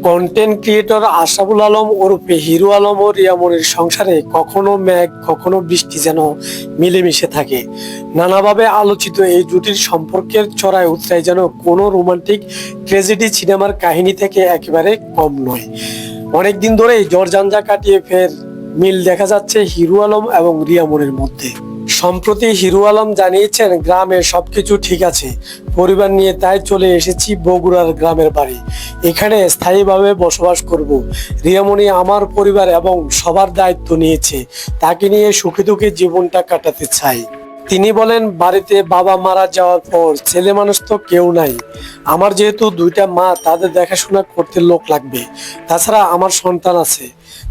Content creator Ashraful Alam ওরফে hero Alam ও রিয়ামনির সংসারে কখনো মেঘ কখনো বৃষ্টি যেন মিলেমিশে থাকে। নানাভাবে আলোচিত এই জুটির সম্পর্কের চড়াই উতরাই যেন কোনো রোমান্টিক ট্র্যাজেডি সিনেমার কাহিনী থেকে একেবারে কম নয়। অনেকদিন ধরেই ঝড়ঝঞ্ঝা কাটিয়ে ফের মিল দেখা যাচ্ছে হিরো আলম এবং রিয়ামনির মধ্যে। সম্প্রতি হিরো আলম জানিয়েছেন, গ্রামে সবকিছু ঠিক আছে, পরিবার নিয়ে তাই চলে এসেছি বগুড়ার গ্রামের বাড়ি, এখানে স্থায়ীভাবে বসবাস করব। রিয়ামনি আমার পরিবার এবং সবার দায়িত্ব নিয়েছে, তাকে নিয়ে সুখে দুঃখে জীবনটা কাটাতে চাই। তিনি বলেন, বাড়িতে বাবা মারা যাওয়ার পর ছেলে মানুষ তো কেউ নাই, আমার যেহেতু দুইটা মা, তাদের দেখাশোনা করতে লোক লাগবে, তাছাড়া আমার সন্তান আছে,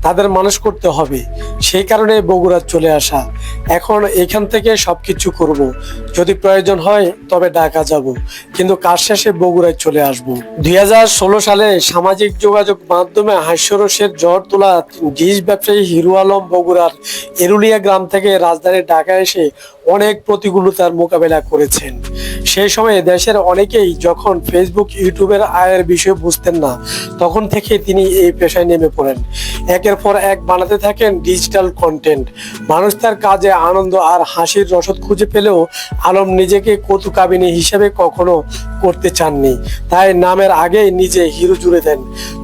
তাদের মানুষ করতে হবে, সেই কারণে বগুড়া চলে আসা। এখন এখান থেকে সবকিছু করব, যদি প্রয়োজন হয় তবে ঢাকা যাব, কিন্তু কাজ শেষে বগুড়ায় চলে আসব। 2016 সালে সামাজিক যোগাযোগ মাধ্যমে হাস্যরসের ঝড় তোলা ডিশ ব্যবসায়ী হিরো আলম বগুড়ার এরুলিয়া গ্রাম থেকে রাজধানী ঢাকা এসে অনেক প্রতিকূলতার মোকাবেলা করেছেন। সেই সময়ে দেশের অনেকেই যখন ফেসবুক ইউটিউবের আয়ের বিষয় বুঝতেন না, তখন থেকে তিনি এই পেশায় নেমে পড়েন। একের পর এক বানাতে থাকেন ডিজিটাল কন্টেন্ট। মানুষ তার কাজে আনন্দ আর হাসির রসদ খুঁজে পেলেও আলম নিজেকে কৌতুকাভিনী হিসেবে কখনো করতে চাননি, তাই নামের আগেই নিজে হিরো জুড়ে দেন।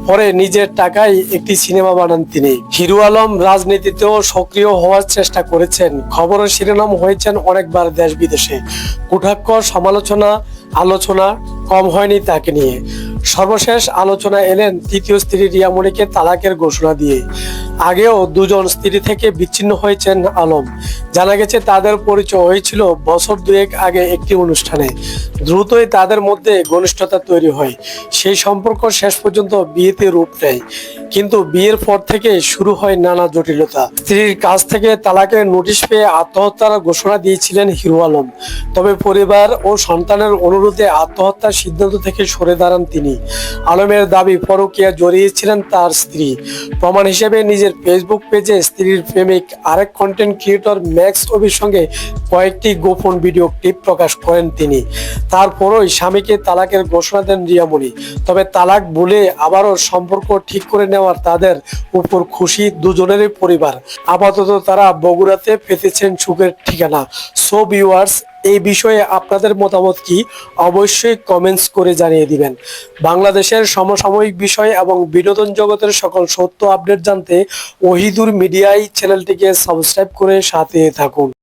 পরে নিজের টাকায় একটি সিনেমা বানান তিনি। হিরো আলম রাজনীতিতেও সক্রিয় হওয়ার চেষ্টা করেছেন, খবরের শিরোনাম হয়েছেন অনেকবার দেশ বিদেশে। কটাক্ষ, সমালোচনা, আলোচনা কম হয়নি তাকে নিয়ে। সর্বশেষ আলোচনা এলেন তৃতীয় স্ত্রী রিয়ামনিকে তালাকের ঘোষণা দিয়ে। আগেও দুজন স্ত্রী থেকে বিচ্ছিন্ন হয়েছেন আলম। জানা গেছে তাদের পরিচয় হয়েছিল বছর দুয়েক আগে একটি অনুষ্ঠানে। দ্রুতই তাদের মধ্যে ঘনিষ্ঠতা তৈরি হয়। সেই সম্পর্ক শেষ পর্যন্ত বিয়েতে রূপ নেয়, কিন্তু বিয়ের পর থেকে শুরু হয় নানা জটিলতা। স্ত্রীর কাছ থেকে তালাকের নোটিশ পেয়ে আত্মহত্যার ঘোষণা দিয়েছিলেন হিরো আলম, তবে পরিবার ও সন্তানের অনুরোধে আত্মহত্যার সিদ্ধান্ত থেকে সরে দাঁড়ান তিনি। আলমের দাবি, পরকীয়া জড়িয়েছিলেন তার স্ত্রী। প্রমাণ হিসেবে নিজের ফেসবুক পেজে স্ত্রীর প্রেমিক আরেক কন্টেন্ট ক্রিয়েটর ম্যাক্স অবির সঙ্গে কয়েকটি গোপন ভিডিও ক্লিপ প্রকাশ করেন তিনি। তারপরই স্বামীকে তালাকের ঘোষণা দেন রিয়ামনি। তবে তালাক বলে আবারও সম্পর্ক ঠিক করে নেওয়ার তাদের উপর খুশি দুজনেরই পরিবার। আপাতত তারা বগুড়াতে পেতেছেন সুখের ঠিকানা। সো ভিউয়ার্স, এই বিষয়ে আপনাদের মতামত কি, অবশ্যই কমেন্টস করে জানিয়ে দিবেন। বাংলাদেশের সমসাময়িক বিষয় এবং বিনোদন জগতের সকল সত্য আপডেট জানতে ওহিদুর মিডিয়ায় চ্যানেলটিকে সাবস্ক্রাইব করে সাথে থাকুন।